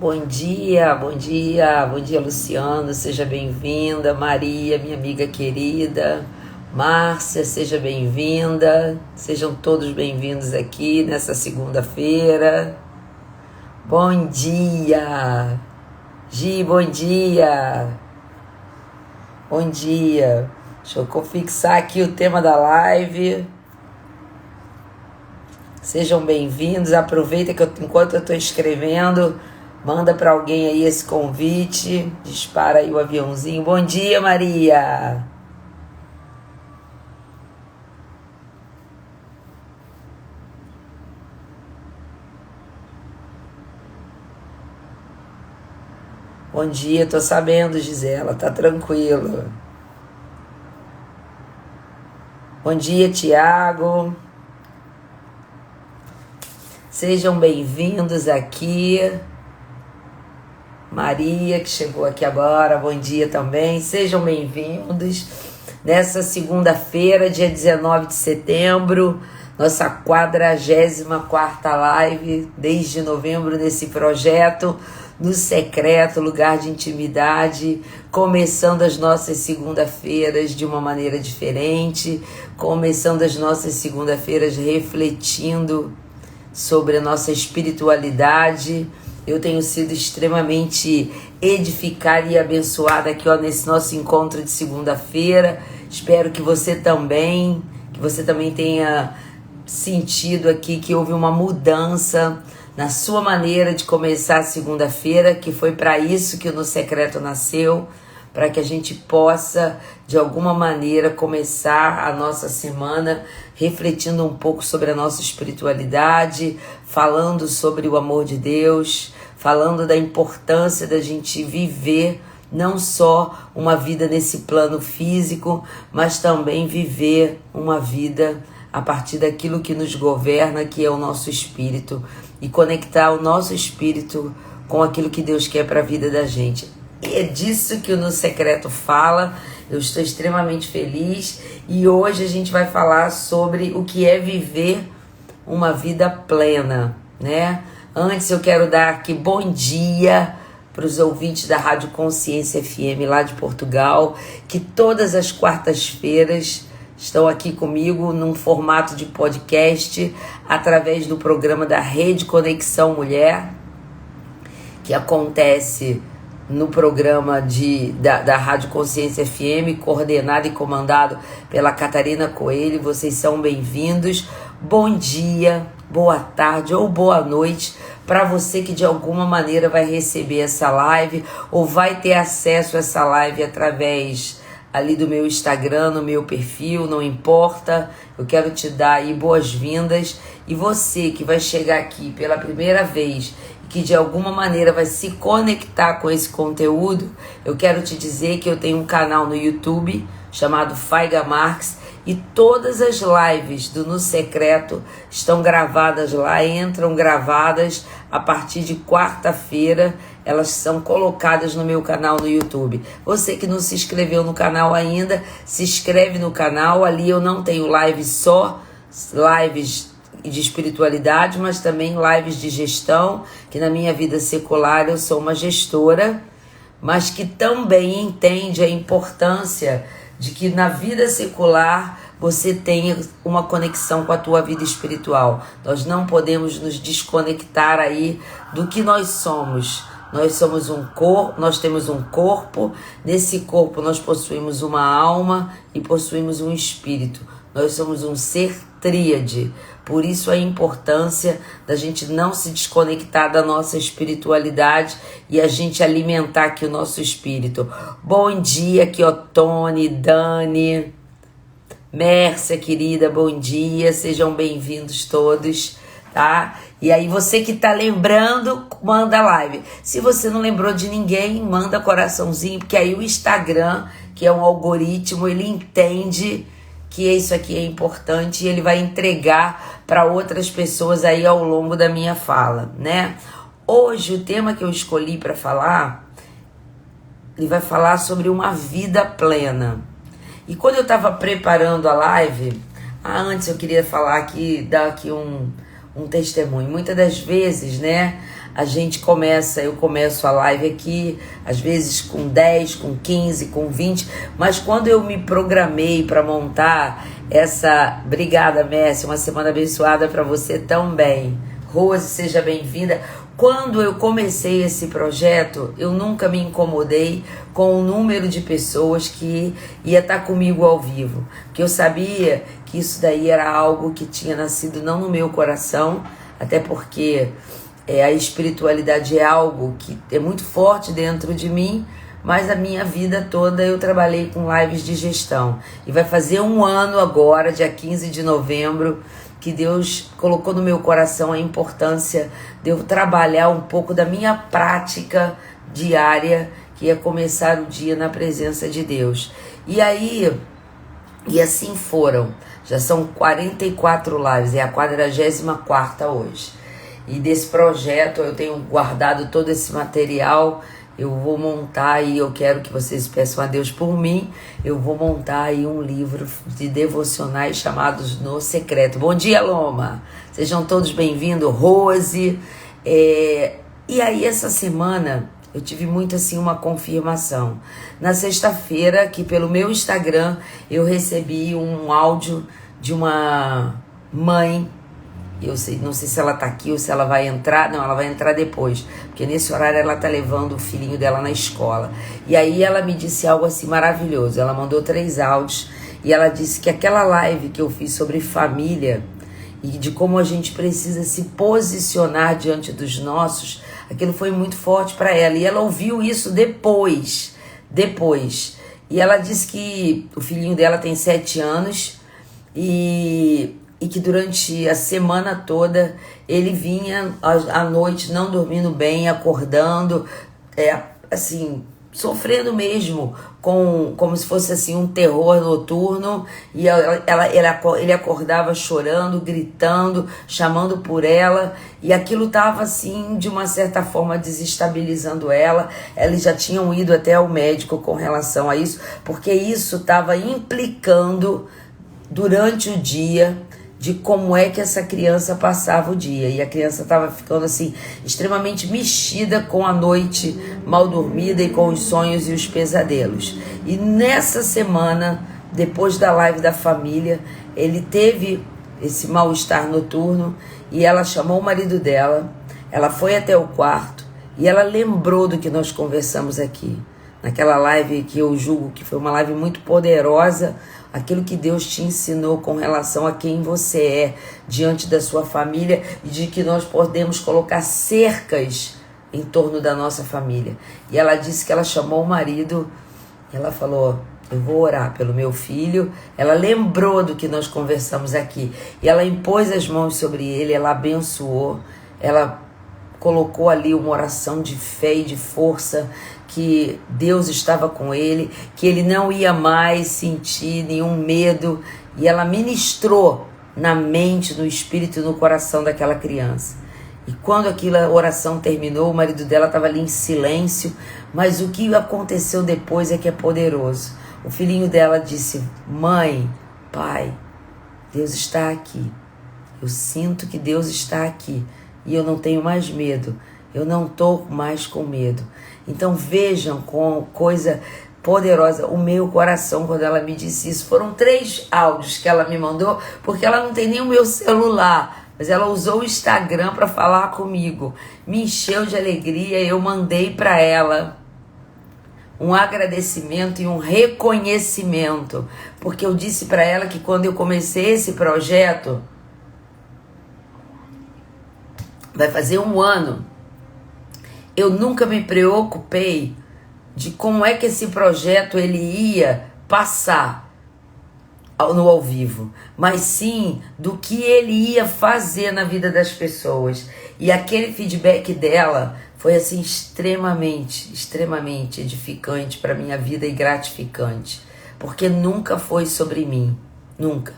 Bom dia, Luciano, seja bem-vinda. Maria, minha amiga querida. Márcia, seja bem-vinda. Sejam todos bem-vindos aqui nessa segunda-feira. Bom dia, Gi, bom dia. Bom dia. Deixa eu fixar aqui o tema da live. Sejam bem-vindos. Aproveita que enquanto eu estou escrevendo, manda para alguém aí esse convite. Dispara aí o aviãozinho. Bom dia, Maria. Bom dia, tô sabendo, Gisela, tá tranquilo. Bom dia, Tiago. Sejam bem-vindos aqui. Maria, que chegou aqui agora, bom dia também. Sejam bem-vindos nessa segunda-feira, dia 19 de setembro, nossa 44ª live desde novembro nesse projeto, no secreto, lugar de intimidade, começando as nossas segunda-feiras de uma maneira diferente, começando as nossas segunda-feiras refletindo sobre a nossa espiritualidade. Eu tenho sido extremamente edificada e abençoada aqui nesse nosso encontro de segunda-feira. Espero que você também tenha sentido aqui que houve uma mudança na sua maneira de começar a segunda-feira, que foi para isso que o No Secreto nasceu, para que a gente possa, de alguma maneira, começar a nossa semana refletindo um pouco sobre a nossa espiritualidade, falando sobre o amor de Deus, falando da importância da gente viver não só uma vida nesse plano físico, mas também viver uma vida a partir daquilo que nos governa, que é o nosso espírito, e conectar o nosso espírito com aquilo que Deus quer para a vida da gente. E é disso que o No Secreto fala. Eu estou extremamente feliz e hoje a gente vai falar sobre o que é viver uma vida plena, né? Antes eu quero dar aqui bom dia para os ouvintes da Rádio Consciência FM lá de Portugal, que todas as quartas-feiras estão aqui comigo num formato de podcast através do programa da Rede Conexão Mulher, que acontece no programa da Rádio Consciência FM, coordenado e comandado pela Catarina Coelho. Vocês são bem-vindos. Bom dia, boa tarde ou boa noite para você que de alguma maneira vai receber essa live ou vai ter acesso a essa live através ali do meu Instagram, no meu perfil, não importa. Eu quero te dar aí boas-vindas. E você que vai chegar aqui pela primeira vez, que de alguma maneira vai se conectar com esse conteúdo, eu quero te dizer que eu tenho um canal no YouTube chamado Faiga Marques e todas as lives do No Secreto estão gravadas lá, entram gravadas a partir de quarta-feira, elas são colocadas no meu canal no YouTube. Você que não se inscreveu no canal ainda, se inscreve no canal. Ali eu não tenho lives de espiritualidade, mas também lives de gestão, que na minha vida secular eu sou uma gestora, mas que também entende a importância de que na vida secular você tenha uma conexão com a tua vida espiritual. Nós não podemos nos desconectar aí do que nós somos. Nós somos um corpo, nós temos um corpo, nesse corpo nós possuímos uma alma e possuímos um espírito. Nós somos um ser tríade. Por isso a importância da gente não se desconectar da nossa espiritualidade e a gente alimentar aqui o nosso espírito. Bom dia, aqui ó, Tony, Dani, Mércia, querida, bom dia, sejam bem-vindos todos, tá? E aí você que tá lembrando, manda live. Se você não lembrou de ninguém, manda coraçãozinho, porque aí o Instagram, que é um algoritmo, ele entende que isso aqui é importante e ele vai entregar para outras pessoas aí ao longo da minha fala, né? Hoje o tema que eu escolhi para falar, ele vai falar sobre uma vida plena. E quando eu estava preparando a live, antes eu queria falar aqui, dar aqui um testemunho. Muitas das vezes, né, eu começo a live aqui, às vezes com 10, com 15, com 20, mas quando eu me programei para montar obrigada, Messi, uma semana abençoada para você também. Rose, seja bem-vinda. Quando eu comecei esse projeto, eu nunca me incomodei com o número de pessoas que ia estar comigo ao vivo, porque eu sabia que isso daí era algo que tinha nascido não no meu coração, até porque a espiritualidade é algo que é muito forte dentro de mim, mas a minha vida toda eu trabalhei com lives de gestão. E vai fazer um ano agora, dia 15 de novembro, que Deus colocou no meu coração a importância de eu trabalhar um pouco da minha prática diária, que é começar o dia na presença de Deus. E assim foram. Já são 44 lives, é a 44ª hoje. E desse projeto eu tenho guardado todo esse material. Eu vou montar e eu quero que vocês peçam a Deus por mim. Eu vou montar aí um livro de devocionais chamados No Secreto. Bom dia, Loma! Sejam todos bem-vindos, Rose. E aí essa semana eu tive muito assim uma confirmação. Na sexta-feira, que pelo meu Instagram, eu recebi um áudio de uma mãe. Não sei se ela tá aqui ou se ela vai entrar. Não, ela vai entrar depois, porque nesse horário ela tá levando o filhinho dela na escola. E aí ela me disse algo assim maravilhoso. Ela mandou 3 áudios e ela disse que aquela live que eu fiz sobre família e de como a gente precisa se posicionar diante dos nossos, aquilo foi muito forte para ela. E ela ouviu isso depois. E ela disse que o filhinho dela tem 7 anos e que durante a semana toda ele vinha à noite não dormindo bem, acordando, assim, sofrendo mesmo, como se fosse assim um terror noturno, e ele acordava chorando, gritando, chamando por ela, e aquilo estava assim, de uma certa forma, desestabilizando ela. Eles já tinham ido até ao médico com relação a isso, porque isso estava implicando durante o dia de como é que essa criança passava o dia. E a criança estava ficando assim, extremamente mexida com a noite mal dormida e com os sonhos e os pesadelos. E nessa semana, depois da live da família, ele teve esse mal-estar noturno e ela chamou o marido dela, ela foi até o quarto e ela lembrou do que nós conversamos aqui. Naquela live que eu julgo que foi uma live muito poderosa, aquilo que Deus te ensinou com relação a quem você é diante da sua família e de que nós podemos colocar cercas em torno da nossa família. E ela disse que ela chamou o marido, ela falou: eu vou orar pelo meu filho. Ela lembrou do que nós conversamos aqui e ela impôs as mãos sobre ele, ela abençoou, ela colocou ali uma oração de fé e de força, que Deus estava com ele, que ele não ia mais sentir nenhum medo, e ela ministrou na mente, no espírito e no coração daquela criança. E quando aquela oração terminou, o marido dela estava ali em silêncio, mas o que aconteceu depois é que é poderoso. O filhinho dela disse: mãe, pai, Deus está aqui. Eu sinto que Deus está aqui e eu não tenho mais medo. Eu não estou mais com medo. Então vejam com coisa poderosa o meu coração quando ela me disse isso. Foram 3 áudios que ela me mandou, porque ela não tem nem o meu celular, mas ela usou o Instagram para falar comigo. Me encheu de alegria, eu mandei para ela um agradecimento e um reconhecimento, porque eu disse para ela que quando eu comecei esse projeto, vai fazer um ano, eu nunca me preocupei de como é que esse projeto ele ia passar no ao vivo, mas sim do que ele ia fazer na vida das pessoas. E aquele feedback dela foi assim extremamente edificante para minha vida e gratificante, porque nunca foi sobre mim, nunca.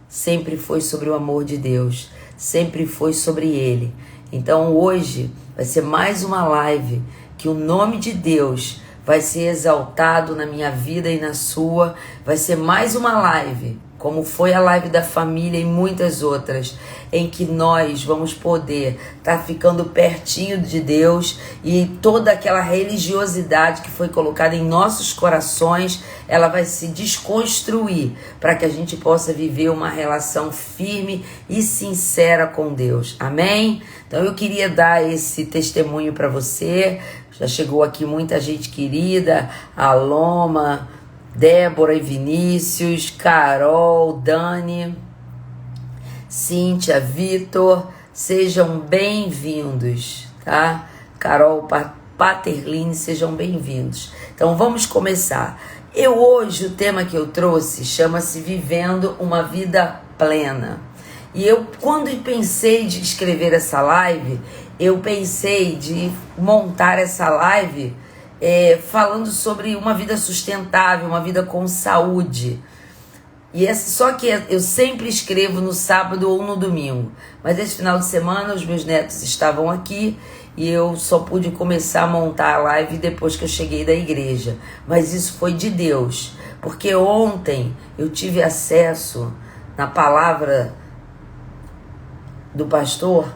Sempre foi sobre o amor de Deus, sempre foi sobre Ele. Então hoje vai ser mais uma live que o nome de Deus vai ser exaltado na minha vida e na sua. Vai ser mais uma live como foi a live da família e muitas outras, em que nós vamos poder estar ficando pertinho de Deus, e toda aquela religiosidade que foi colocada em nossos corações, ela vai se desconstruir para que a gente possa viver uma relação firme e sincera com Deus. Amém? Então eu queria dar esse testemunho para você. Já chegou aqui muita gente querida, a Loma, Débora e Vinícius, Carol, Dani, Cíntia, Vitor, sejam bem-vindos, tá? Carol, Paterline, sejam bem-vindos. Então vamos começar. Hoje o tema que eu trouxe chama-se Vivendo uma Vida Plena. E eu, quando pensei de escrever essa live, eu pensei de montar essa live falando sobre uma vida sustentável, uma vida com saúde. Só que eu sempre escrevo no sábado ou no domingo. Mas esse final de semana os meus netos estavam aqui e eu só pude começar a montar a live depois que eu cheguei da igreja. Mas isso foi de Deus, porque ontem eu tive acesso na palavra do pastor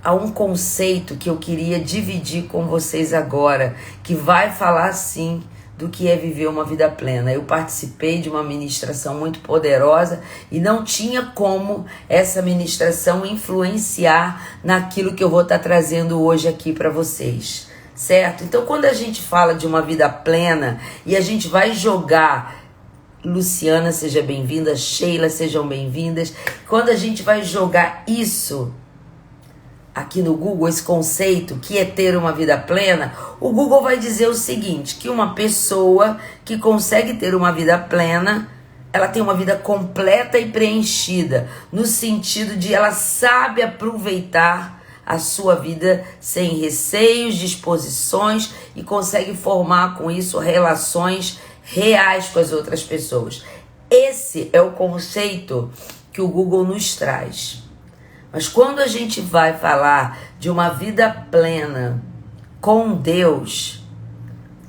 há um conceito que eu queria dividir com vocês agora, que vai falar sim do que é viver uma vida plena. Eu participei de uma ministração muito poderosa e não tinha como essa ministração influenciar naquilo que eu vou estar trazendo hoje aqui para vocês, certo? Então, quando a gente fala de uma vida plena e a gente vai jogar, Luciana, seja bem-vinda, Sheila, sejam bem-vindas, quando a gente vai jogar isso aqui no Google, esse conceito que é ter uma vida plena, o Google vai dizer o seguinte, que uma pessoa que consegue ter uma vida plena, ela tem uma vida completa e preenchida, no sentido de ela sabe aproveitar a sua vida sem receios, disposições, e consegue formar com isso relações reais com as outras pessoas. Esse é o conceito que o Google nos traz. Mas quando a gente vai falar de uma vida plena com Deus,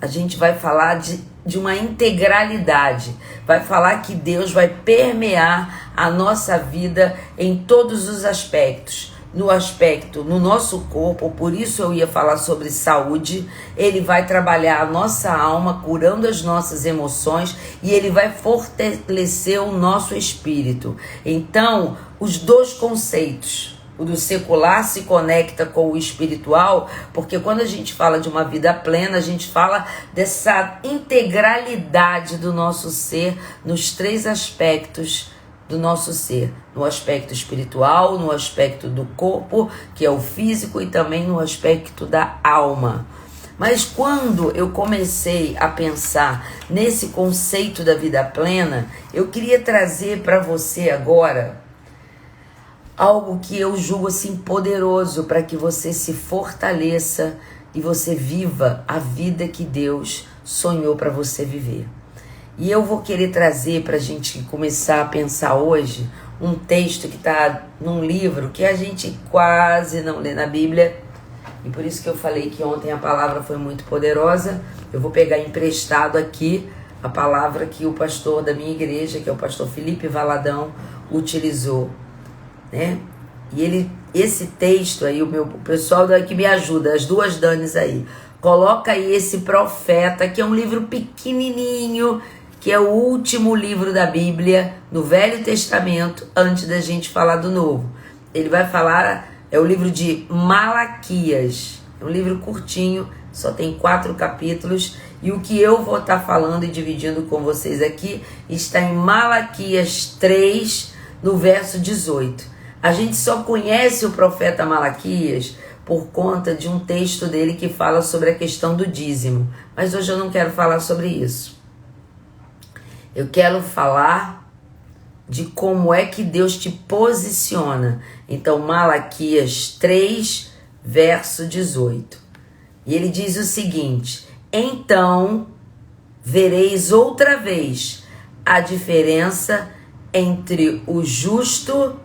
a gente vai falar de uma integralidade. Vai falar que Deus vai permear a nossa vida em todos os aspectos. No nosso corpo, por isso eu ia falar sobre saúde. Ele vai trabalhar a nossa alma, curando as nossas emoções, e ele vai fortalecer o nosso espírito. Então, os dois conceitos, o do secular se conecta com o espiritual, porque quando a gente fala de uma vida plena, a gente fala dessa integralidade do nosso ser nos três aspectos do nosso ser, no aspecto espiritual, no aspecto do corpo, que é o físico, e também no aspecto da alma. Mas quando eu comecei a pensar nesse conceito da vida plena, eu queria trazer para você agora algo que eu julgo assim poderoso para que você se fortaleça e você viva a vida que Deus sonhou para você viver. E eu vou querer trazer para a gente começar a pensar hoje um texto que está num livro que a gente quase não lê na Bíblia, e por isso que eu falei que ontem a palavra foi muito poderosa. Eu vou pegar emprestado aqui a palavra que o pastor da minha igreja, que é o pastor Felipe Valadão, utilizou, né? E esse texto aí, o pessoal que me ajuda, as duas Danis aí, coloca aí esse Profeta, que é um livro pequenininho, que é o último livro da Bíblia, no Velho Testamento, antes da gente falar do Novo. Ele vai falar, é o livro de Malaquias, é um livro curtinho, só tem 4 capítulos, e o que eu vou estar falando e dividindo com vocês aqui está em Malaquias 3, no verso 18. A gente só conhece o profeta Malaquias por conta de um texto dele que fala sobre a questão do dízimo, mas hoje eu não quero falar sobre isso. Eu quero falar de como é que Deus te posiciona. Então, Malaquias 3, verso 18. E ele diz o seguinte: então vereis outra vez a diferença entre o justo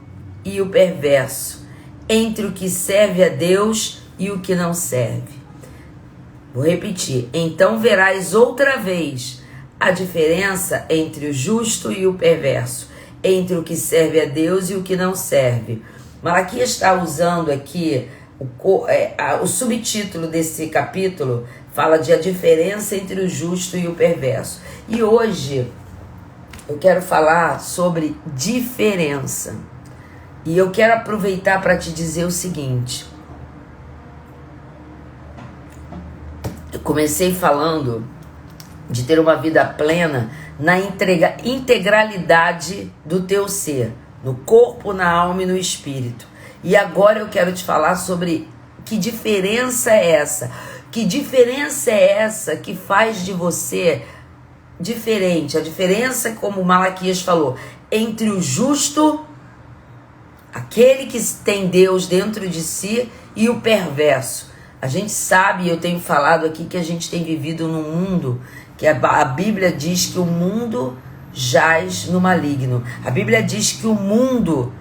e o perverso, entre o que serve a Deus e o que não serve. Vou repetir. Então verás outra vez a diferença entre o justo e o perverso, entre o que serve a Deus e o que não serve. Malaquias está usando aqui o subtítulo desse capítulo, fala de a diferença entre o justo e o perverso. E hoje eu quero falar sobre diferença. E eu quero aproveitar para te dizer o seguinte. Eu comecei falando de ter uma vida plena na integralidade do teu ser, no corpo, na alma e no espírito. E agora eu quero te falar sobre que diferença é essa. Que diferença é essa que faz de você diferente? A diferença, como Malaquias falou, entre o justo, aquele que tem Deus dentro de si, e o perverso. A gente sabe, eu tenho falado aqui, que a gente tem vivido num mundo que a Bíblia diz que o mundo jaz no maligno. A Bíblia diz que o mundo,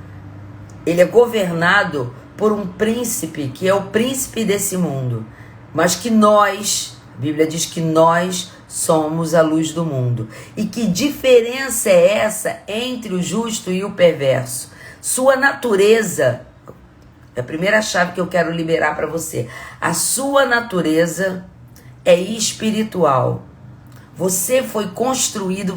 ele é governado por um príncipe, que é o príncipe desse mundo. Mas que nós, a Bíblia diz que nós somos a luz do mundo. E que diferença é essa entre o justo e o perverso? Sua natureza, é a primeira chave que eu quero liberar para você. A sua natureza é espiritual. Você foi construído,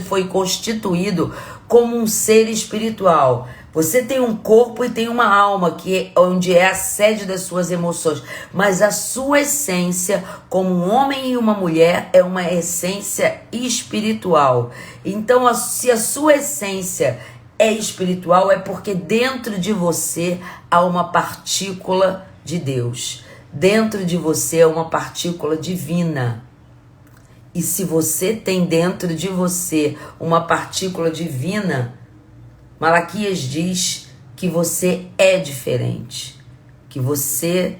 foi constituído como um ser espiritual. Você tem um corpo e tem uma alma, onde é a sede das suas emoções. Mas a sua essência, como um homem e uma mulher, é uma essência espiritual. Então, se a sua essência é espiritual, é porque dentro de você há uma partícula de Deus. Dentro de você é uma partícula divina. E se você tem dentro de você uma partícula divina, Malaquias diz que você é diferente, que você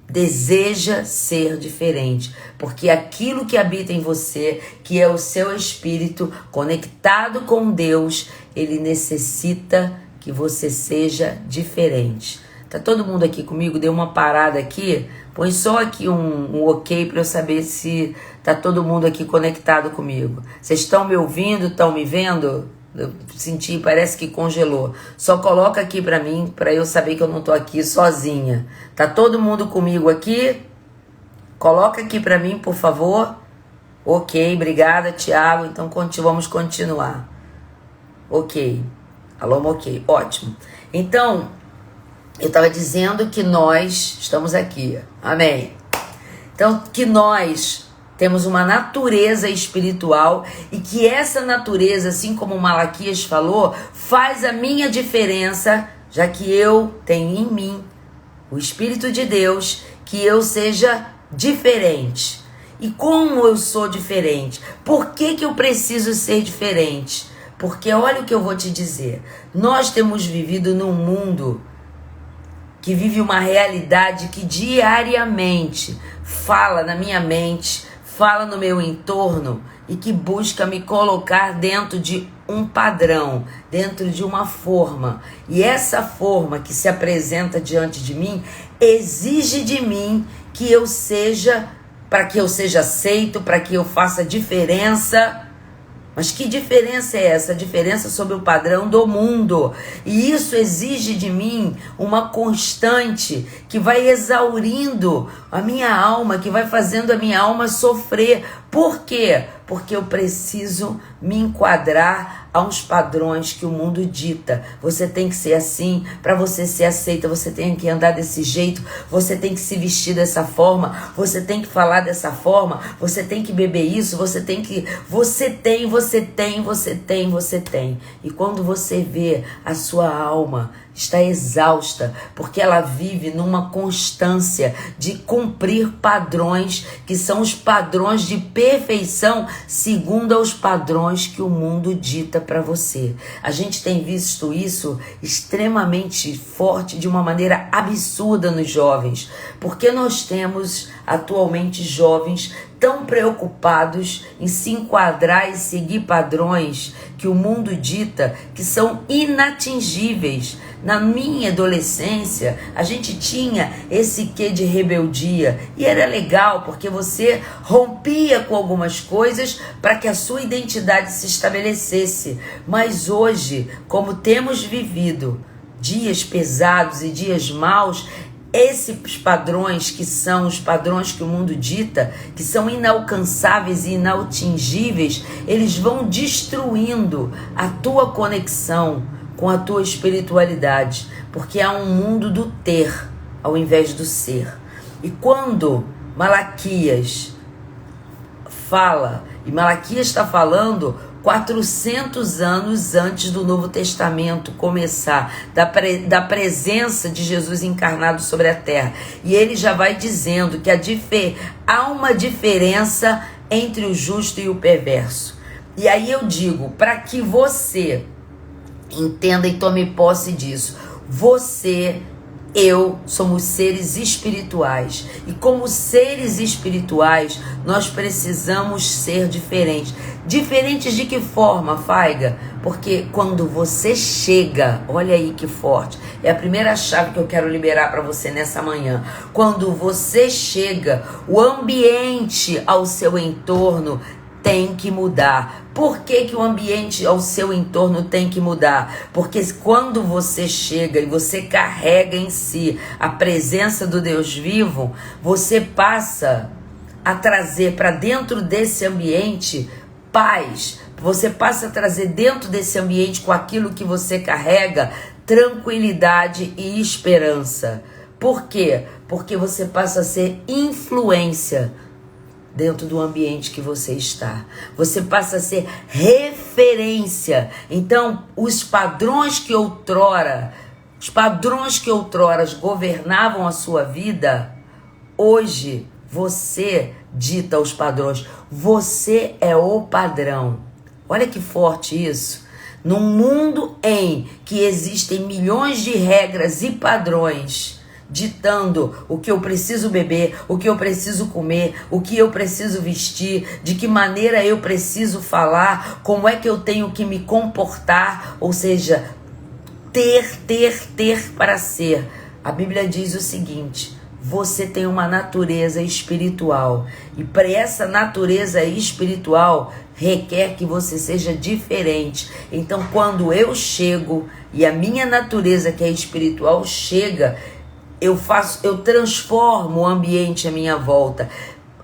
deseja ser diferente, porque aquilo que habita em você, que é o seu espírito conectado com Deus, ele necessita que você seja diferente. Tá todo mundo aqui comigo? Deu uma parada aqui? Põe só aqui um ok para eu saber se tá todo mundo aqui conectado comigo. Vocês estão me ouvindo? Estão me vendo? Eu senti, parece que congelou. Só coloca aqui para mim, para eu saber que eu não tô aqui sozinha. Tá todo mundo comigo aqui? Coloca aqui para mim, por favor. Ok, obrigada, Tiago. Então vamos continuar. Ok. Alô, ok, ótimo. Então, eu estava dizendo que nós estamos aqui. Amém. Então, que nós temos uma natureza espiritual e que essa natureza, assim como Malaquias falou, faz a minha diferença, já que eu tenho em mim o Espírito de Deus, que eu seja diferente. E como eu sou diferente? Por que eu preciso ser diferente? Porque olha o que eu vou te dizer. Nós temos vivido num mundo que vive uma realidade que diariamente fala na minha mente, fala no meu entorno e que busca me colocar dentro de um padrão, dentro de uma forma. E essa forma que se apresenta diante de mim exige de mim que eu seja, para que eu seja aceito, para que eu faça diferença. Mas que diferença é essa? A diferença sobre o padrão do mundo. E isso exige de mim uma constante que vai exaurindo a minha alma, que vai fazendo a minha alma sofrer. Por quê? Porque eu preciso me enquadrar a uns padrões que o mundo dita. Você tem que ser assim, para você ser aceita, você tem que andar desse jeito, você tem que se vestir dessa forma, você tem que falar dessa forma, você tem que beber isso, você tem. E quando você vê a sua alma está exausta, porque ela vive numa constância de cumprir padrões que são os padrões de perfeição segundo aos padrões que o mundo dita para você. A gente tem visto isso extremamente forte, de uma maneira absurda nos jovens, porque nós temos atualmente jovens tão preocupados em se enquadrar e seguir padrões que o mundo dita que são inatingíveis. Na minha adolescência, a gente tinha esse quê de rebeldia. E era legal, porque você rompia com algumas coisas para que a sua identidade se estabelecesse. Mas hoje, como temos vivido dias pesados e dias maus, esses padrões que são os padrões que o mundo dita, que são inalcançáveis e inatingíveis, eles vão destruindo a tua conexão com a tua espiritualidade, porque há um mundo do ter ao invés do ser. E quando Malaquias fala, e Malaquias está falando 400 anos antes do Novo Testamento começar, da presença de Jesus encarnado sobre a terra. E ele já vai dizendo que há uma diferença entre o justo e o perverso. E aí eu digo, para que você entenda e tome posse disso, eu somos seres espirituais, e como seres espirituais nós precisamos ser diferentes. Diferentes de que forma, Faiga? Porque quando você chega, olha aí que forte, é a primeira chave que eu quero liberar para você nessa manhã. Quando você chega, o ambiente ao seu entorno tem que mudar. Por que o ambiente ao seu entorno tem que mudar? Porque quando você chega e você carrega em si a presença do Deus vivo, você passa a trazer para dentro desse ambiente paz. Você passa a trazer dentro desse ambiente, com aquilo que você carrega, tranquilidade e esperança. Por quê? Porque você passa a ser influência dentro do ambiente que você está. Você passa a ser referência. Então, os padrões que outrora governavam a sua vida, hoje você dita os padrões. Você é o padrão. Olha que forte isso. Num mundo em que existem milhões de regras e padrões ditando o que eu preciso beber, o que eu preciso comer, o que eu preciso vestir, de que maneira eu preciso falar, como é que eu tenho que me comportar, ou seja, ter para ser. A Bíblia diz o seguinte: você tem uma natureza espiritual, e para essa natureza espiritual requer que você seja diferente. Então, quando eu chego e a minha natureza, que é espiritual, chega, eu transformo o ambiente à minha volta.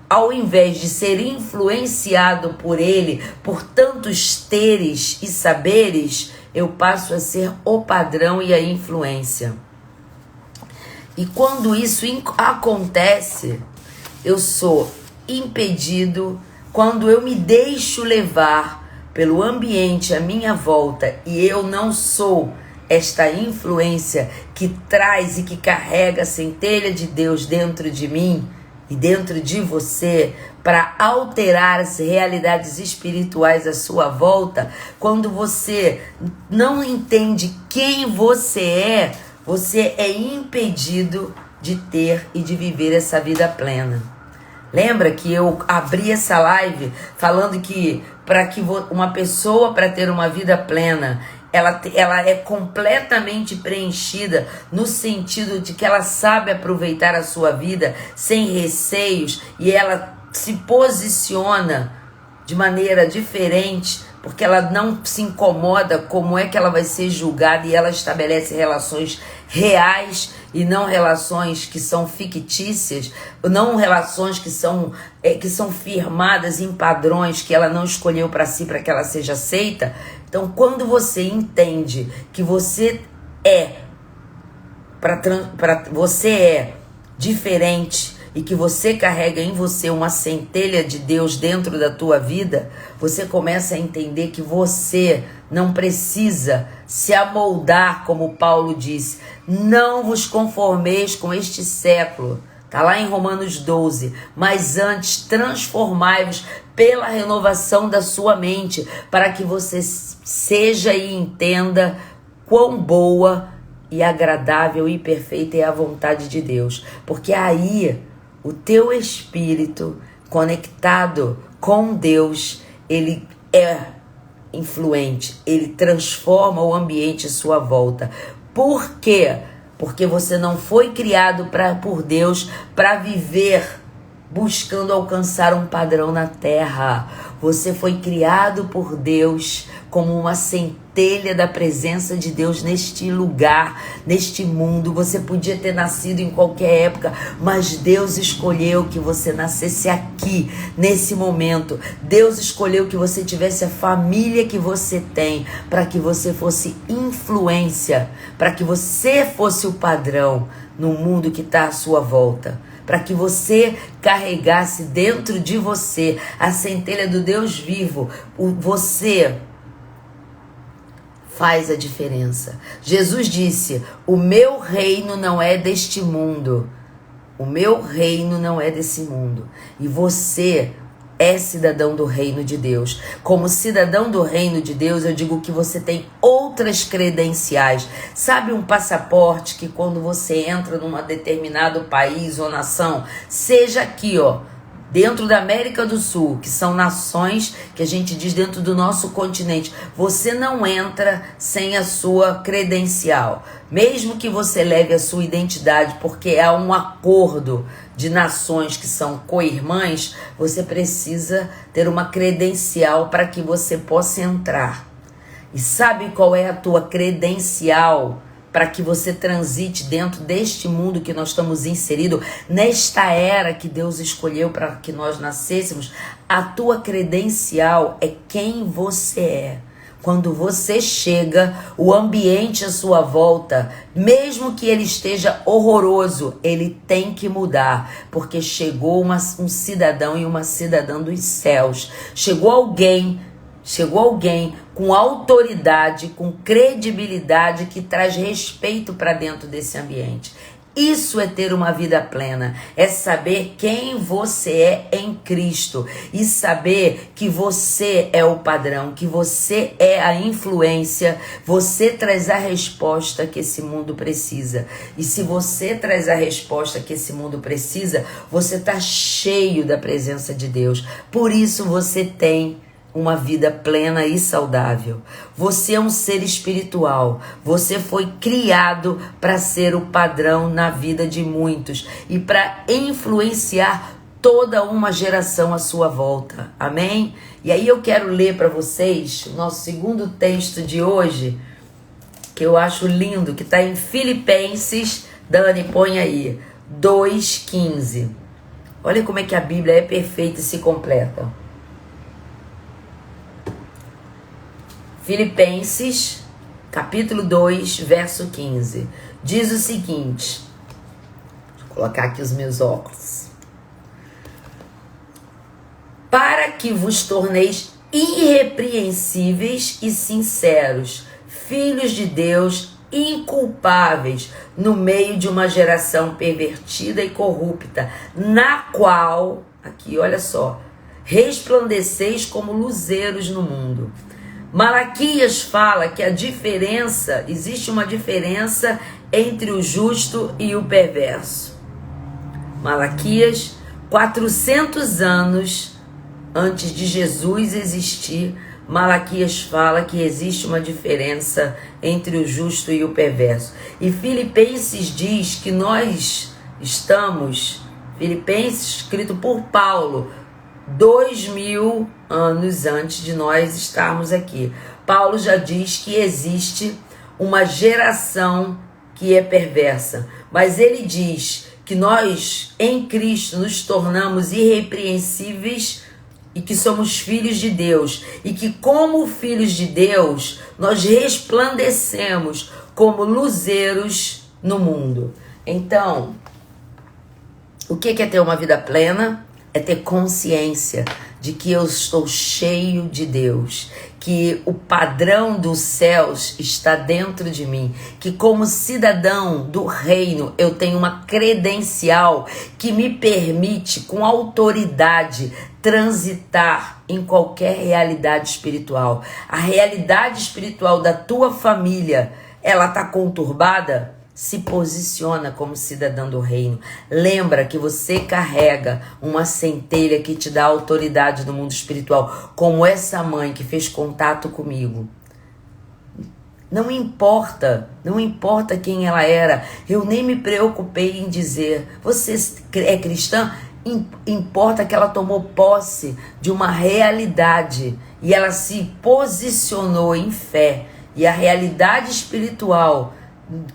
Ao invés de ser influenciado por ele, por tantos teres e saberes, eu passo a ser o padrão e a influência. E quando isso acontece, eu sou impedido. Quando eu me deixo levar pelo ambiente à minha volta e eu não sou esta influência que traz e que carrega a centelha de Deus dentro de mim e dentro de você para alterar as realidades espirituais à sua volta, quando você não entende quem você é impedido de ter e de viver essa vida plena. Lembra que eu abri essa live falando que uma pessoa, para ter uma vida plena, ela é completamente preenchida no sentido de que ela sabe aproveitar a sua vida sem receios, e ela se posiciona de maneira diferente, porque ela não se incomoda como é que ela vai ser julgada, e ela estabelece relações reais e não relações que são fictícias, não relações que são firmadas em padrões que ela não escolheu para si, para que ela seja aceita. Então, quando você entende que você é diferente e que você carrega em você uma centelha de Deus dentro da tua vida, você começa a entender que você não precisa se amoldar, como Paulo disse. Não vos conformeis com este século. Está lá em Romanos 12. Mas antes transformai-vos pela renovação da sua mente, para que você seja e entenda quão boa e agradável e perfeita é a vontade de Deus. Porque aí o teu espírito conectado com Deus, ele é influente, ele transforma o ambiente à sua volta. Por quê? Porque você não foi criado por Deus para viver buscando alcançar um padrão na terra. Você foi criado por Deus como uma centelha da presença de Deus neste lugar, neste mundo. Você podia ter nascido em qualquer época, mas Deus escolheu que você nascesse aqui, nesse momento. Deus escolheu que você tivesse a família que você tem, para que você fosse influência, para que você fosse o padrão no mundo que está à sua volta. Para que você carregasse dentro de você a centelha do Deus vivo. Você faz a diferença. Jesus disse: o meu reino não é deste mundo. O meu reino não é desse mundo. E você é cidadão do reino de Deus. Como cidadão do reino de Deus, eu digo que você tem outras credenciais. Sabe um passaporte que quando você entra num determinado país ou nação, seja aqui, dentro da América do Sul, que são nações que a gente diz dentro do nosso continente, você não entra sem a sua credencial. Mesmo que você leve a sua identidade, porque há um acordo de nações que são co-irmãs, você precisa ter uma credencial para que você possa entrar. E sabe qual é a tua credencial para que você transite dentro deste mundo que nós estamos inseridos, nesta era que Deus escolheu para que nós nascêssemos? A tua credencial é quem você é. Quando você chega, o ambiente à sua volta, mesmo que ele esteja horroroso, ele tem que mudar, porque chegou um cidadão e uma cidadã dos céus. Chegou alguém com autoridade, com credibilidade, que traz respeito para dentro desse ambiente. Isso é ter uma vida plena, é saber quem você é em Cristo e saber que você é o padrão, que você é a influência, você traz a resposta que esse mundo precisa. E se você traz a resposta que esse mundo precisa, você está cheio da presença de Deus. Por isso você tem uma vida plena e saudável. Você é um ser espiritual. Você foi criado para ser o padrão na vida de muitos e para influenciar toda uma geração à sua volta. Amém? E aí eu quero ler para vocês o nosso segundo texto de hoje, que eu acho lindo, que está em Filipenses, Dani, põe aí, 2:15. Olha como é que a Bíblia é perfeita e se completa. Filipenses, capítulo 2, verso 15. Diz o seguinte. Vou colocar aqui os meus óculos. Para que vos torneis irrepreensíveis e sinceros, filhos de Deus, inculpáveis, no meio de uma geração pervertida e corrupta, na qual, aqui olha só, resplandeceis como luzeiros no mundo. Malaquias fala que existe uma diferença entre o justo e o perverso. Malaquias, 400 anos antes de Jesus existir, Malaquias fala que existe uma diferença entre o justo e o perverso. E Filipenses diz que nós estamos, Filipenses escrito por Paulo, 2000 anos antes de nós estarmos aqui. Paulo já diz que existe uma geração que é perversa, mas ele diz que nós em Cristo nos tornamos irrepreensíveis e que somos filhos de Deus, e que como filhos de Deus nós resplandecemos como luzeiros no mundo. Então, o que é ter uma vida plena? É ter consciência de que eu estou cheio de Deus, que o padrão dos céus está dentro de mim, que como cidadão do reino eu tenho uma credencial que me permite com autoridade transitar em qualquer realidade espiritual. A realidade espiritual da tua família, ela está conturbada? Se posiciona como cidadão do reino. Lembra que você carrega uma centelha que te dá autoridade no mundo espiritual, como essa mãe que fez contato comigo. Não importa quem ela era. Eu nem me preocupei em dizer, você é cristã? Importa que ela tomou posse de uma realidade e ela se posicionou em fé. E a realidade espiritual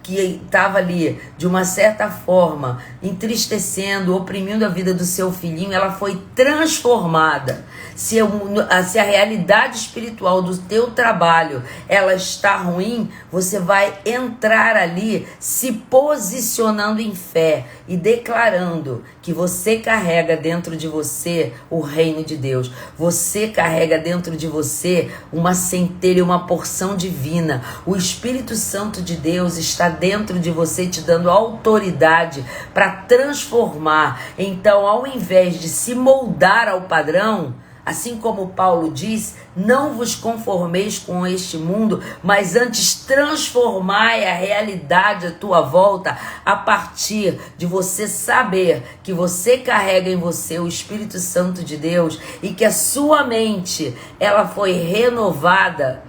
que estava ali, de uma certa forma, entristecendo, oprimindo a vida do seu filhinho, ela foi transformada. Se a realidade espiritual do teu trabalho, ela está ruim, você vai entrar ali se posicionando em fé e declarando que você carrega dentro de você o reino de Deus. Você carrega dentro de você uma centelha, uma porção divina. O Espírito Santo de Deus está dentro de você, te dando autoridade para transformar. Então, ao invés de se moldar ao padrão, assim como Paulo diz, não vos conformeis com este mundo, mas antes transformai a realidade à tua volta a partir de você saber que você carrega em você o Espírito Santo de Deus e que a sua mente, ela foi renovada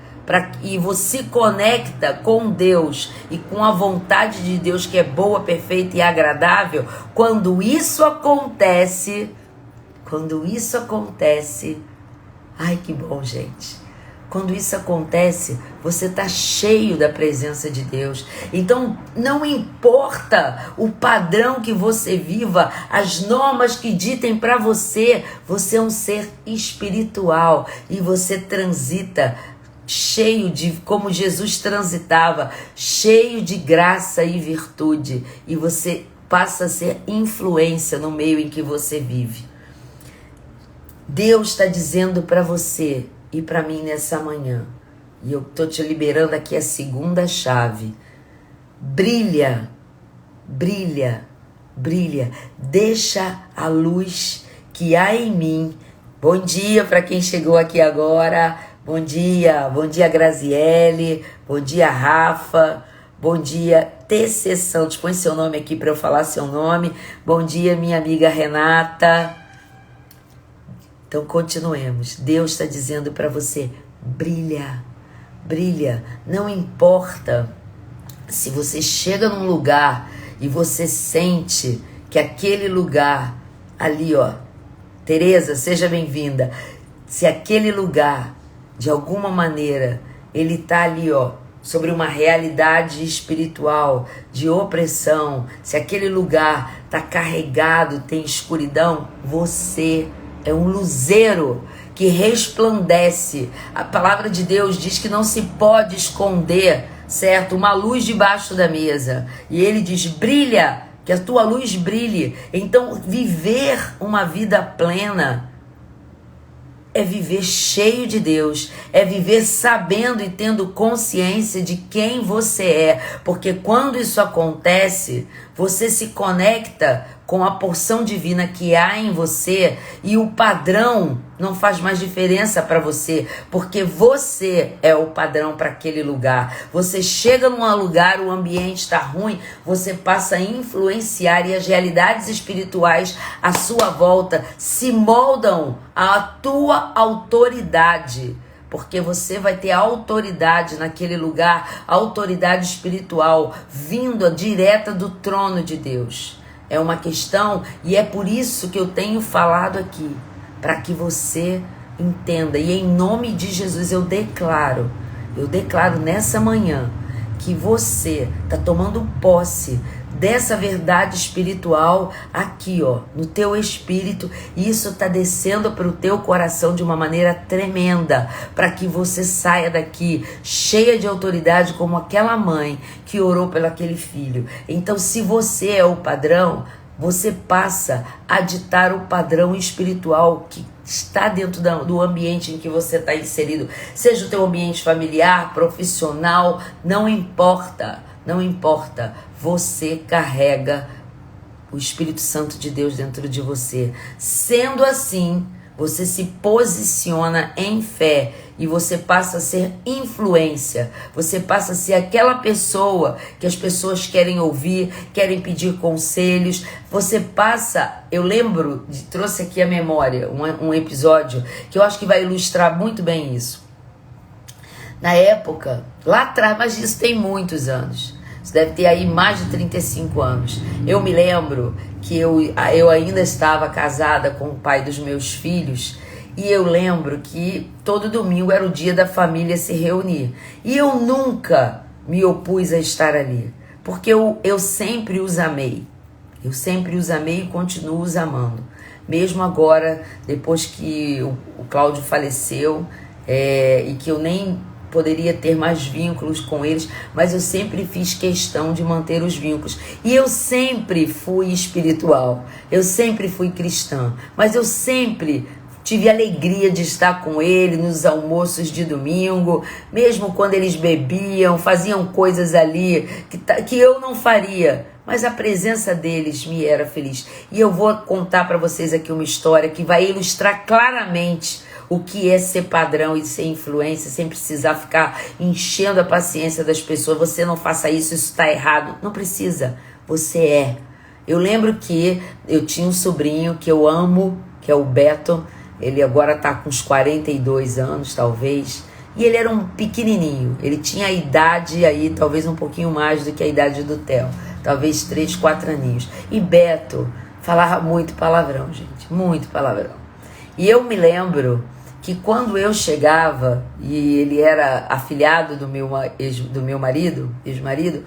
e você conecta com Deus e com a vontade de Deus que é boa, perfeita e agradável. Quando isso acontece, ai que bom, gente. Quando isso acontece, você está cheio da presença de Deus. Então, não importa o padrão que você viva, as normas que ditem para você, você é um ser espiritual e você transita cheio de, como Jesus transitava, cheio de graça e virtude. E você passa a ser influência no meio em que você vive. Deus está dizendo para você e para mim nessa manhã, e eu estou te liberando aqui a segunda chave: brilha, brilha, brilha, deixa a luz que há em mim. Bom dia para quem chegou aqui agora, bom dia Graziele, bom dia Rafa, bom dia TC Santos, põe seu nome aqui para eu falar seu nome, bom dia minha amiga Renata. Então continuemos. Deus está dizendo para você: brilha, brilha. Não importa se você chega num lugar e você sente que aquele lugar ali, ó, Tereza, seja bem-vinda. Se aquele lugar, de alguma maneira, ele tá ali, ó, sobre uma realidade espiritual de opressão, se aquele lugar tá carregado, tem escuridão, você é um luzeiro que resplandece. A palavra de Deus diz que não se pode esconder, certo? Uma luz debaixo da mesa. E ele diz: brilha, que a tua luz brilhe. Então, viver uma vida plena é viver cheio de Deus, é viver sabendo e tendo consciência de quem você é. Porque quando isso acontece, você se conecta com a porção divina que há em você e o padrão não faz mais diferença para você, porque você é o padrão para aquele lugar. Você chega num lugar, o ambiente está ruim, você passa a influenciar e as realidades espirituais à sua volta se moldam à tua autoridade. Porque você vai ter autoridade naquele lugar, autoridade espiritual, vindo direta do trono de Deus. É uma questão, e é por isso que eu tenho falado aqui, para que você entenda. E em nome de Jesus eu declaro nessa manhã que você está tomando posse dessa verdade espiritual aqui, ó, no teu espírito, e isso está descendo para o teu coração de uma maneira tremenda, para que você saia daqui cheia de autoridade como aquela mãe que orou pelo aquele filho. Então, se você é o padrão, você passa a ditar o padrão espiritual que está dentro do ambiente em que você está inserido, seja o teu ambiente familiar, profissional, não importa, você carrega o Espírito Santo de Deus dentro de você. Sendo assim, você se posiciona em fé e você passa a ser influência. Você passa a ser aquela pessoa que as pessoas querem ouvir, querem pedir conselhos. Você passa, eu lembro, trouxe aqui a memória, um episódio que eu acho que vai ilustrar muito bem isso. Na época, lá atrás, mas isso tem muitos anos. Isso deve ter aí mais de 35 anos. Eu me lembro que eu ainda estava casada com o pai dos meus filhos. E eu lembro que todo domingo era o dia da família se reunir. E eu nunca me opus a estar ali. Porque eu sempre os amei. Eu sempre os amei e continuo os amando. Mesmo agora, depois que o Cláudio faleceu, e que eu nem poderia ter mais vínculos com eles, mas eu sempre fiz questão de manter os vínculos. E eu sempre fui espiritual, eu sempre fui cristã, mas eu sempre tive alegria de estar com ele nos almoços de domingo, mesmo quando eles bebiam, faziam coisas ali que eu não faria, mas a presença deles me era feliz. E eu vou contar para vocês aqui uma história que vai ilustrar claramente o que é ser padrão e ser influência, sem precisar ficar enchendo a paciência das pessoas. Você não faça isso, isso está errado. Não precisa, você é. Eu lembro que eu tinha um sobrinho que eu amo, que é o Beto. Ele agora está com uns 42 anos, talvez. E ele era um pequenininho. Ele tinha a idade aí, talvez um pouquinho mais do que a idade do Theo. Talvez 3, 4 aninhos. E Beto falava muito palavrão, gente. Muito palavrão. E eu me lembro que quando eu chegava, e ele era afilhado do meu marido, ex-marido,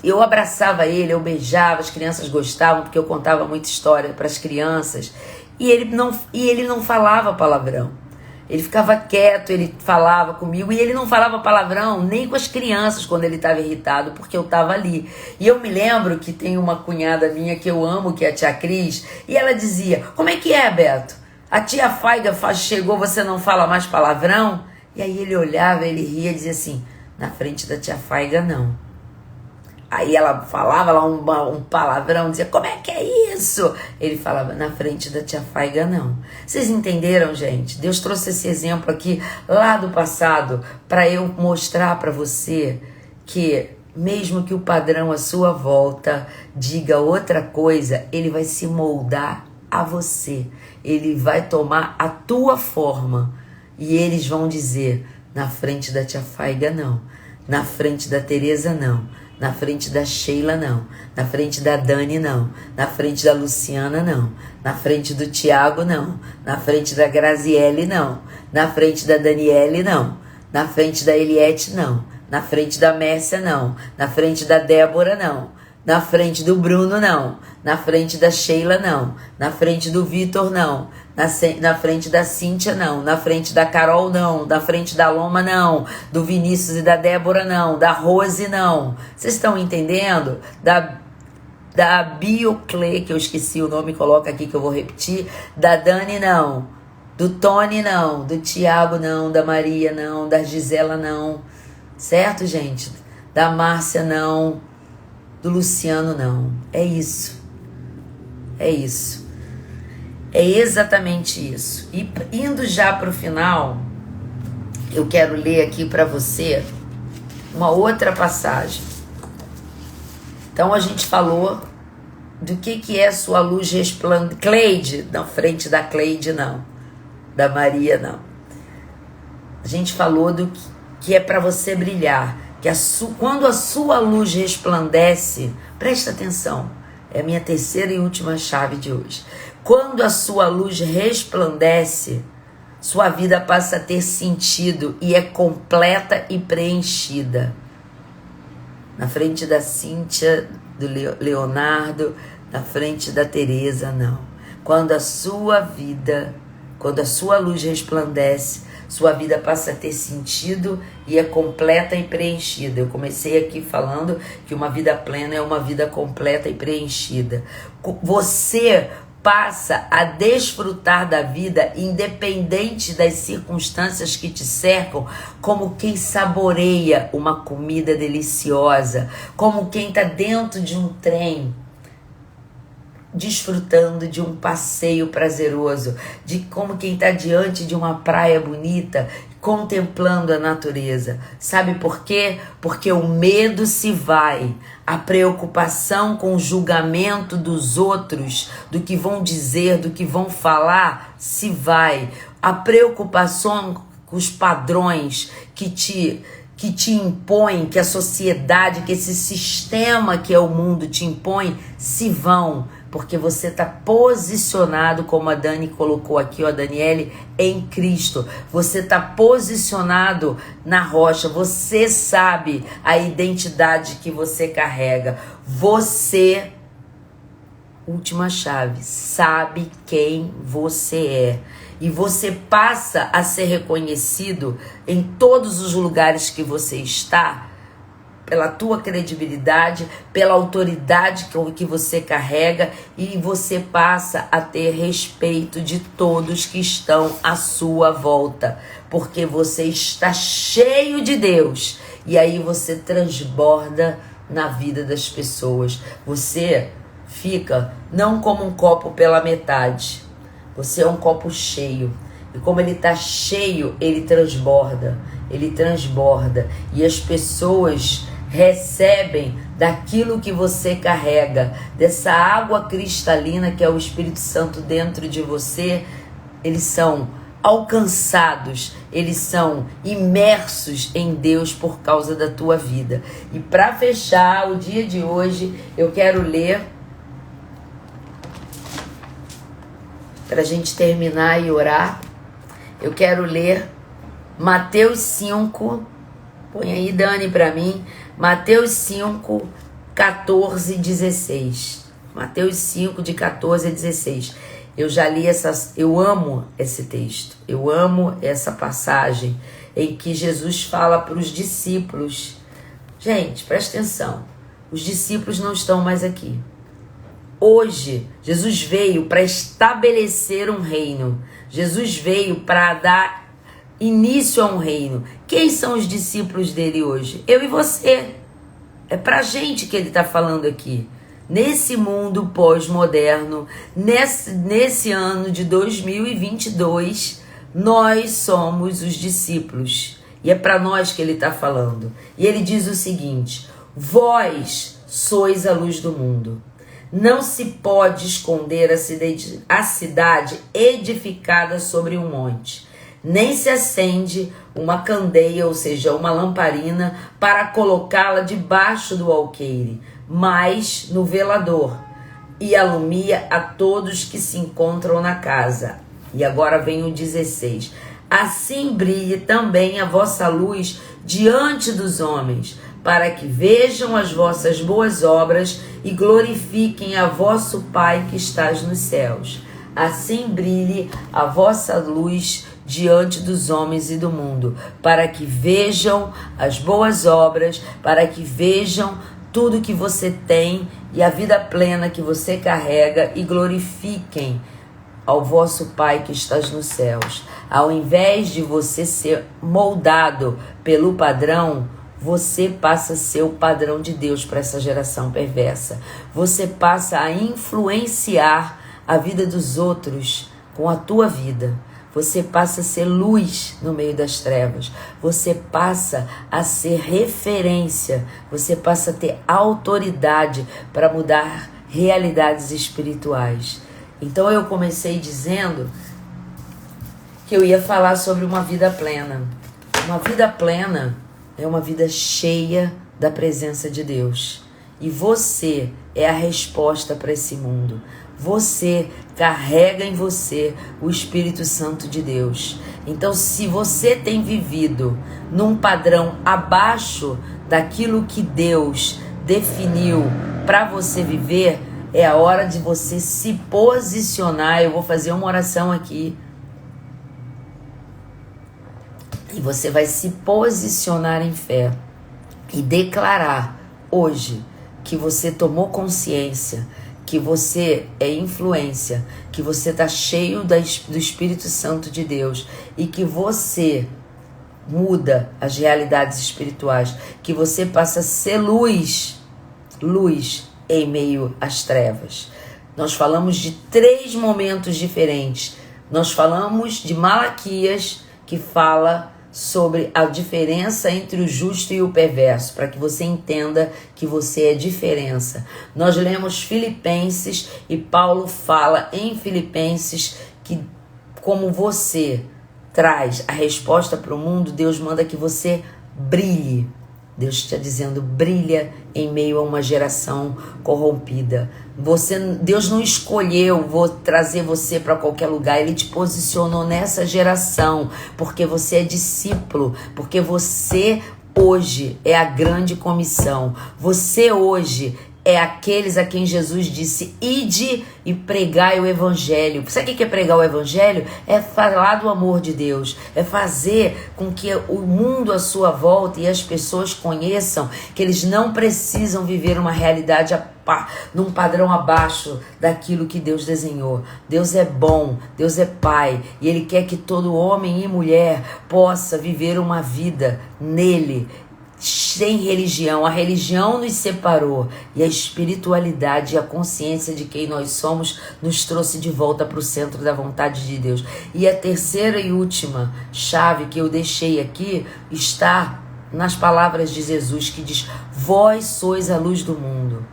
eu abraçava ele, eu beijava, as crianças gostavam, porque eu contava muita história para as crianças. E ele não falava palavrão. Ele ficava quieto, ele falava comigo, e ele não falava palavrão nem com as crianças quando ele estava irritado, porque eu estava ali. E eu me lembro que tem uma cunhada minha que eu amo, que é a tia Cris, e ela dizia: como é que é, Beto? A tia Faiga chegou, você não fala mais palavrão? E aí ele olhava, ele ria e dizia assim: na frente da tia Faiga não. Aí ela falava lá um palavrão, dizia: como é que é isso? Ele falava: na frente da tia Faiga não. Vocês entenderam, gente? Deus trouxe esse exemplo aqui lá do passado para eu mostrar para você que mesmo que o padrão à sua volta diga outra coisa, ele vai se moldar a você. Ele vai tomar a tua forma. E eles vão dizer: na frente da tia Faiga não. Na frente da Tereza não. Na frente da Sheila, não. Na frente da Dani, não. Na frente da Luciana, não. Na frente do Tiago, não. Na frente da Graziele, não. Na frente da Daniele, não. Na frente da Eliette, não. Na frente da Mércia, não. Na frente da Débora, não. Na frente do Bruno, não. Na frente da Sheila, não. Na frente do Vitor, não. Na frente da Cíntia, não. Na frente da Carol, não. Na frente da Loma, não. Do Vinícius e da Débora, não. Da Rose, não. Vocês estão entendendo? Da Biocle, que eu esqueci o nome, coloca aqui que eu vou repetir. Da Dani, não. Do Tony, não. Do Tiago, não. Da Maria, não. Da Gisela, não. Certo, gente? Da Márcia, não. Do Luciano, não. É isso. É isso. É exatamente isso. E indo já para o final, eu quero ler aqui para você uma outra passagem. Então a gente falou do que é sua luz resplandecente. Cleide, na frente da Cleide não. Da Maria não. A gente falou do que é para você brilhar. Que quando a sua luz resplandece, presta atenção, é a minha terceira e última chave de hoje. Quando a sua luz resplandece, sua vida passa a ter sentido e é completa e preenchida. Na frente da Cíntia, do Leonardo, na frente da Tereza, não. Quando a sua luz resplandece, sua vida passa a ter sentido e é completa e preenchida. Eu comecei aqui falando que uma vida plena é uma vida completa e preenchida. Você passa a desfrutar da vida independente das circunstâncias que te cercam, como quem saboreia uma comida deliciosa, como quem está dentro de um trem, desfrutando de um passeio prazeroso, de como quem está diante de uma praia bonita, contemplando a natureza. Sabe por quê? Porque o medo se vai, a preocupação com o julgamento dos outros, do que vão dizer, do que vão falar, se vai. A preocupação os padrões que te impõem, que a sociedade, que esse sistema que é o mundo te impõe, se vão, porque você está posicionado, como a Dani colocou aqui, a Daniele, em Cristo. Você está posicionado na rocha, você sabe a identidade que você carrega. Você, última chave, sabe quem você é. E você passa a ser reconhecido em todos os lugares que você está, pela tua credibilidade, pela autoridade que você carrega, e você passa a ter respeito de todos que estão à sua volta, porque você está cheio de Deus, e aí você transborda na vida das pessoas. Você fica não como um copo pela metade, você é um copo cheio. E como ele está cheio, ele transborda. E as pessoas recebem daquilo que você carrega, dessa água cristalina que é o Espírito Santo dentro de você. Eles são alcançados, eles são imersos em Deus por causa da tua vida. E para fechar o dia de hoje, eu quero ler, para a gente terminar e orar, eu quero ler Mateus 5, põe aí, Dani, para mim, Mateus 5, 14 e 16. Mateus 5, de 14 a 16. Eu já li eu amo esse texto, eu amo essa passagem em que Jesus fala para os discípulos. Gente, presta atenção, os discípulos não estão mais aqui. Hoje, Jesus veio para estabelecer um reino. Jesus veio para dar início a um reino. Quem são os discípulos dele hoje? Eu e você. É para a gente que ele está falando aqui. Nesse mundo pós-moderno, nesse ano de 2022, nós somos os discípulos. E é para nós que ele está falando. E ele diz o seguinte: vós sois a luz do mundo. Não se pode esconder a cidade edificada sobre um monte, nem se acende uma candeia, ou seja, uma lamparina, para colocá-la debaixo do alqueire, mas no velador, e alumia a todos que se encontram na casa. E agora vem o 16. Assim brilhe também a vossa luz diante dos homens, para que vejam as vossas boas obras e glorifiquem a vosso Pai que estás nos céus. Assim brilhe a vossa luz diante dos homens e do mundo, para que vejam as boas obras, para que vejam tudo que você tem e a vida plena que você carrega e glorifiquem ao vosso Pai que estás nos céus. Ao invés de você ser moldado pelo padrão, você passa a ser o padrão de Deus para essa geração perversa. Você passa a influenciar a vida dos outros com a tua vida. Você passa a ser luz no meio das trevas. Você passa a ser referência. Você passa a ter autoridade para mudar realidades espirituais. Então eu comecei dizendo que eu ia falar sobre uma vida plena. Uma vida plena é uma vida cheia da presença de Deus. E você é a resposta para esse mundo. Você carrega em você o Espírito Santo de Deus. Então, se você tem vivido num padrão abaixo daquilo que Deus definiu para você viver, é a hora de você se posicionar. Eu vou fazer uma oração aqui. E você vai se posicionar em fé e declarar hoje que você tomou consciência, que você é influência, que você está cheio do Espírito Santo de Deus e que você muda as realidades espirituais, que você passa a ser luz em meio às trevas. Nós falamos de 3 momentos diferentes. Nós falamos de Malaquias, que fala sobre a diferença entre o justo e o perverso, para que você entenda que você é diferença. Nós lemos Filipenses e Paulo fala em Filipenses que como você traz a resposta para o mundo, Deus manda que você brilhe. Deus está dizendo, brilha em meio a uma geração corrompida. Deus não escolheu trazer você para qualquer lugar, Ele te posicionou nessa geração, porque você é discípulo, porque você hoje é a grande comissão. Você hoje é aqueles a quem Jesus disse, ide e pregai o evangelho. Sabe o que é pregar o evangelho? É falar do amor de Deus, é fazer com que o mundo à sua volta e as pessoas conheçam que eles não precisam viver uma realidade num padrão abaixo daquilo que Deus desenhou. Deus é bom, Deus é Pai, e Ele quer que todo homem e mulher possa viver uma vida nele, sem religião. A religião nos separou e a espiritualidade e a consciência de quem nós somos nos trouxe de volta para o centro da vontade de Deus. E a terceira e última chave que eu deixei aqui está nas palavras de Jesus, que diz, vós sois a luz do mundo,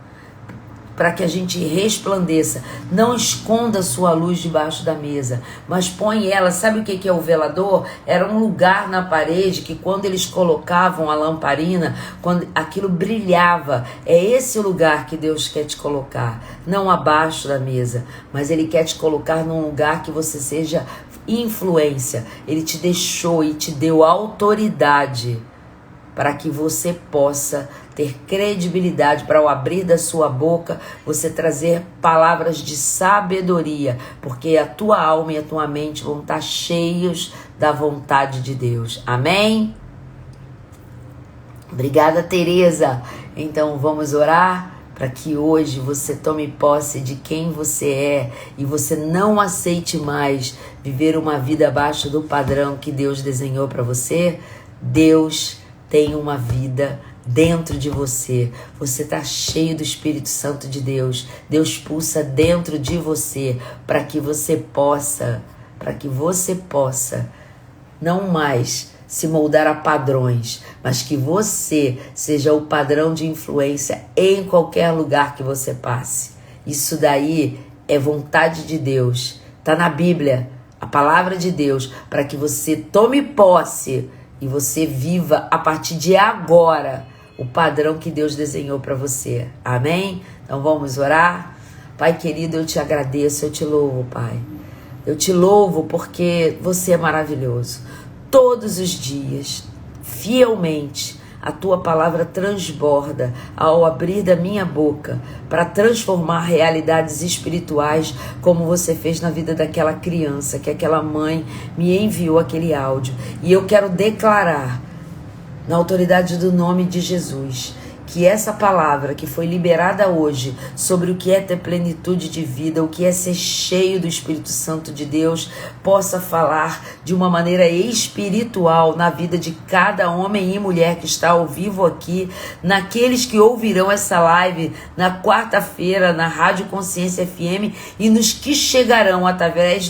para que a gente resplandeça. Não esconda sua luz debaixo da mesa, mas põe ela. Sabe o que é o velador? Era um lugar na parede que quando eles colocavam a lamparina, quando aquilo brilhava. É esse o lugar que Deus quer te colocar, não abaixo da mesa, mas Ele quer te colocar num lugar que você seja influência. Ele te deixou e te deu autoridade para que você possa ter credibilidade, para o abrir da sua boca, você trazer palavras de sabedoria, porque a tua alma e a tua mente vão estar cheios da vontade de Deus. Amém? Obrigada, Tereza. Então vamos orar para que hoje você tome posse de quem você é e você não aceite mais viver uma vida abaixo do padrão que Deus desenhou para você. Deus tem uma vida dentro de você. Você está cheio do Espírito Santo de Deus. Deus pulsa dentro de você para que você possa não mais se moldar a padrões, mas que você seja o padrão de influência em qualquer lugar que você passe. Isso daí é vontade de Deus. Está na Bíblia, a palavra de Deus, para que você tome posse e você viva a partir de agora o padrão que Deus desenhou para você. Amém? Então vamos orar? Pai querido, eu te agradeço, eu te louvo, Pai. Eu te louvo porque você é maravilhoso. Todos os dias, fielmente, a tua palavra transborda ao abrir da minha boca para transformar realidades espirituais, como você fez na vida daquela criança, que aquela mãe me enviou aquele áudio. E eu quero declarar, na autoridade do nome de Jesus, que essa palavra que foi liberada hoje sobre o que é ter plenitude de vida, o que é ser cheio do Espírito Santo de Deus, possa falar de uma maneira espiritual na vida de cada homem e mulher que está ao vivo aqui, naqueles que ouvirão essa live na quarta-feira na Rádio Consciência FM e nos que chegarão através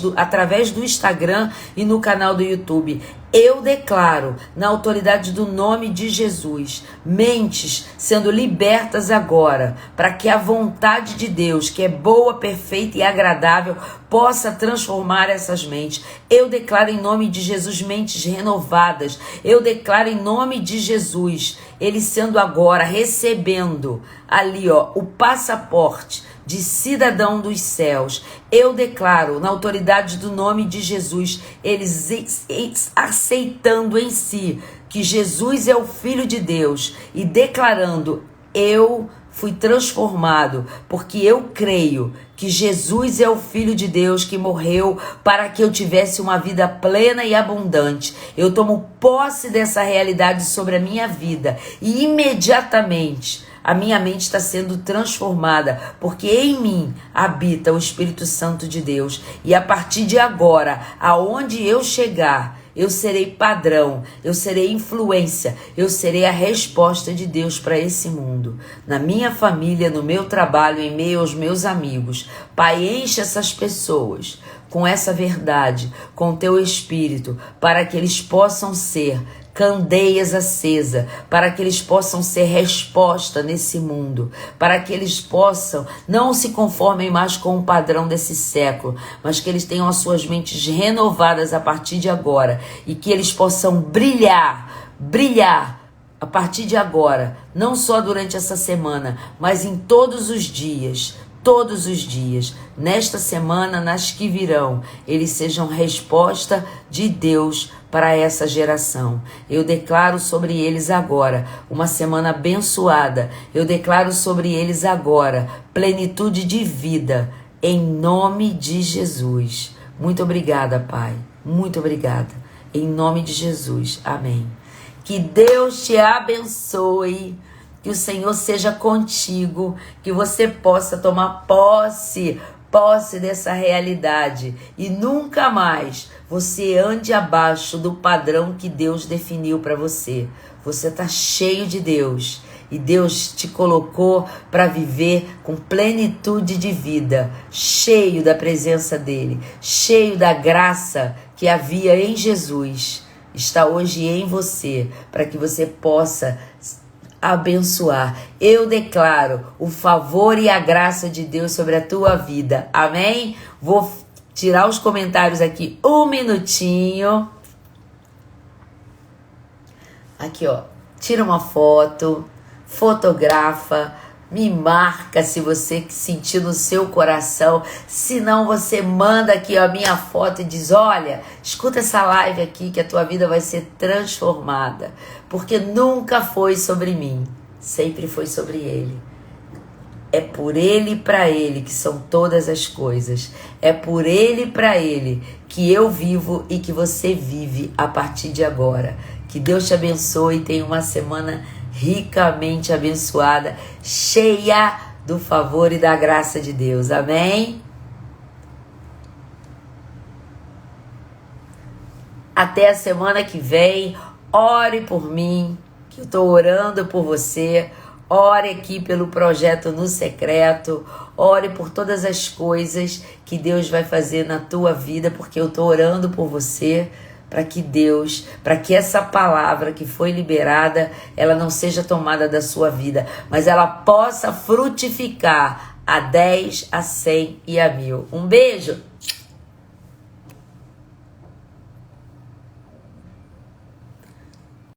do Instagram e no canal do YouTube. Eu declaro, na autoridade do nome de Jesus, mentes sendo libertas agora, para que a vontade de Deus, que é boa, perfeita e agradável, possa transformar essas mentes. Eu declaro em nome de Jesus mentes renovadas. Eu declaro em nome de Jesus, ele sendo agora, recebendo ali o passaporte de cidadão dos céus. Eu declaro, na autoridade do nome de Jesus, eles aceitando em si que Jesus é o Filho de Deus e declarando, eu fui transformado, porque eu creio que Jesus é o Filho de Deus que morreu para que eu tivesse uma vida plena e abundante. Eu tomo posse dessa realidade sobre a minha vida e imediatamente a minha mente está sendo transformada, porque em mim habita o Espírito Santo de Deus. E a partir de agora, aonde eu chegar, eu serei padrão, eu serei influência, eu serei a resposta de Deus para esse mundo. Na minha família, no meu trabalho, em meio aos meus amigos. Pai, enche essas pessoas com essa verdade, com o teu Espírito, para que eles possam ser candeias acesas, para que eles possam ser resposta nesse mundo, para que eles possam, não se conformem mais com o padrão desse século, mas que eles tenham as suas mentes renovadas a partir de agora e que eles possam brilhar a partir de agora, não só durante essa semana, mas em todos os dias, nesta semana, nas que virão, eles sejam resposta de Deus para essa geração. Eu declaro sobre eles agora uma semana abençoada. Eu declaro sobre eles agora plenitude de vida, em nome de Jesus. Muito obrigada, Pai. Muito obrigada. Em nome de Jesus. Amém. Que Deus te abençoe. Que o Senhor seja contigo, que você possa tomar posse dessa realidade e nunca mais você ande abaixo do padrão que Deus definiu para você. Você está cheio de Deus e Deus te colocou para viver com plenitude de vida, cheio da presença dEle, cheio da graça que havia em Jesus, está hoje em você, para que você possa abençoar. Eu declaro o favor e a graça de Deus sobre a tua vida. Amém? Vou tirar os comentários aqui um minutinho. Aqui, ó. Tira uma foto, fotografa, me marca se você sentir no seu coração. Se não, você manda aqui a minha foto e diz: olha, escuta essa live aqui que a tua vida vai ser transformada. Porque nunca foi sobre mim, sempre foi sobre Ele. É por Ele e para Ele que são todas as coisas. É por Ele e para Ele que eu vivo e que você vive a partir de agora. Que Deus te abençoe e tenha uma semana ricamente abençoada, cheia do favor e da graça de Deus. Amém? Até a semana que vem. Ore por mim, que eu estou orando por você. Ore aqui pelo projeto No Secreto. Ore por todas as coisas que Deus vai fazer na tua vida, porque eu estou orando por você, para que Deus, para que essa palavra que foi liberada, ela não seja tomada da sua vida, mas ela possa frutificar a 10, a 100 e a 1000. Um beijo!